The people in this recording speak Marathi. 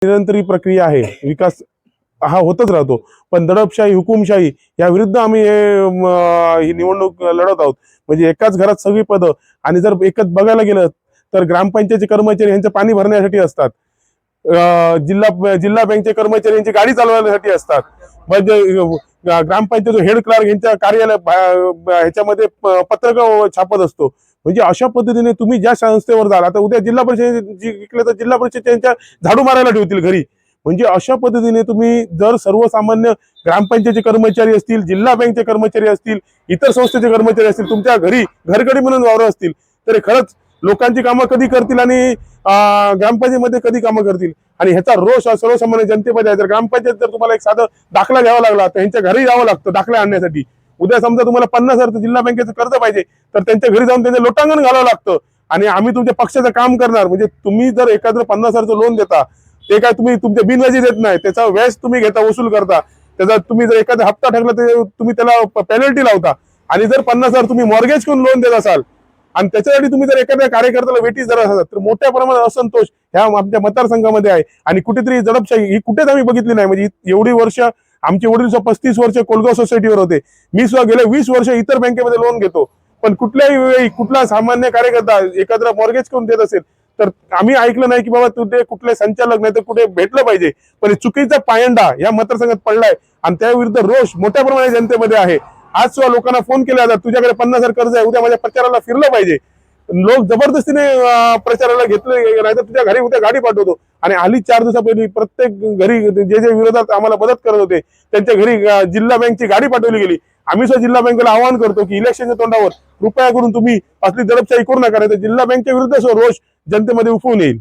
निरंतर ही प्रक्रिया आहे, विकास हा होतच राहतो, पण दडपशाही हुकुमशाही या विरुद्ध आम्ही ही निवडणूक लढत आहोत। म्हणजे एकाच घरात सगळी पदं, आणि जर एकच बघायला गेलं तर ग्रामपंचायतचे कर्मचारी यांचं पाणी भरण्यासाठी असतात, जिल्हा बँकचे कर्मचारी यांची गाडी चालवण्यासाठी असतात, म्हणजे ग्रामपंचायत हेड क्लार्क यांच्या कार्यालय ह्याच्यामध्ये पत्रक छापत असतो। म्हणजे अशा पद्धतीने तुम्ही ज्या संस्थेवर जाल, आता उद्या जिल्हा परिषद जिंकले तर जिल्हा परिषद त्यांच्या झाडू मारायला ठेवतील घरी। म्हणजे अशा पद्धतीने तुम्ही जर सर्वसामान्य ग्रामपंचायतचे कर्मचारी असतील, जिल्हा बँकचे कर्मचारी असतील, इतर संस्थेचे कर्मचारी असतील, तुमच्या घरी घरगडी म्हणून वावर असतील, तर खरंच लोकांची कामं कधी करतील आणि ग्रामपंचायतीमध्ये कधी कामं करतील। आणि ह्याचा रोष सर्वसामान्य जनतेमध्ये आहे। जर ग्रामपंचायत जर तुम्हाला एक साधा दाखला घ्यावा लागला तर त्यांच्या घरी जावं लागतं दाखला आणण्यासाठी। उद्या समजा तुम्हाला 50,000 जिल्हा बँकेचं कर्ज पाहिजे तर त्यांच्या घरी जाऊन त्यांचं लोटांगण घालावं लागतं, आणि आम्ही तुमच्या पक्षाचं काम करणार। म्हणजे तुम्ही जर एखादं 50,000चं लोन देता, ते काय तुम्ही तुमच्या बिनव्याजी देत नाही, त्याचा व्याज तुम्ही घेता, वसूल करता, त्याचा तुम्ही जर एखादा हप्ता ठरला तर तुम्ही त्याला पेनल्टी लावता। आणि जर 50,000 तुम्ही मॉर्गेज करून लोन देत असाल आणि त्याच्यासाठी तुम्ही जर एखाद्या कार्यकर्त्याला वेटीस जर असाल तर मोठ्या प्रमाणात असंतोष ह्या आमच्या मतदारसंघामध्ये आहे। आणि कुठेतरी दडपशाही ही कुठेच आम्ही बघितली नाही। म्हणजे एवढी वर्ष आमचे वडील 35 वर्ष कोलगाव सोसायटीवर होते, मी सुद्धा गेले 20 वर्ष इतर बँकेमध्ये लोन घेतो, पण कुठल्याही वेळी कुठला सामान्य कार्यकर्ता एखादा मॉर्गेज करून देत असेल तर आम्ही ऐकलं नाही की बाबा तुझे कुठले संचालक नाही तर कुठे भेटलं पाहिजे। पण चुकीचा पायंडा या मतदारसंघात पडलाय आणि त्या विरुद्ध रोष मोठ्या प्रमाणात जनतेमध्ये आहे। आज सुद्धा लोकांना फोन केला जातात, तुझ्याकडे 50,000 कर्ज आहे, उद्या माझ्या प्रचाराला फिरलं पाहिजे। लोक जबरदस्तीने प्रचाराला घेतले, नाही तर तुझ्या घरी उद्या गाडी पाठवतो। आणि आली 4 दिवसापूर्वी प्रत्येक घरी जे जे विरोधात आम्हाला मदत करत होते त्यांच्या घरी जिल्हा बँकची गाडी पाठवली गेली। आम्ही सुद्धा जिल्हा बँकेला आवाहन करतो की इलेक्शनच्या तोंडावर कृपया करून तुम्ही असली दडपशाही करू नका, नाही तर जिल्हा बँकेच्या विरुद्ध रोष जनतेमध्ये उफून येईल।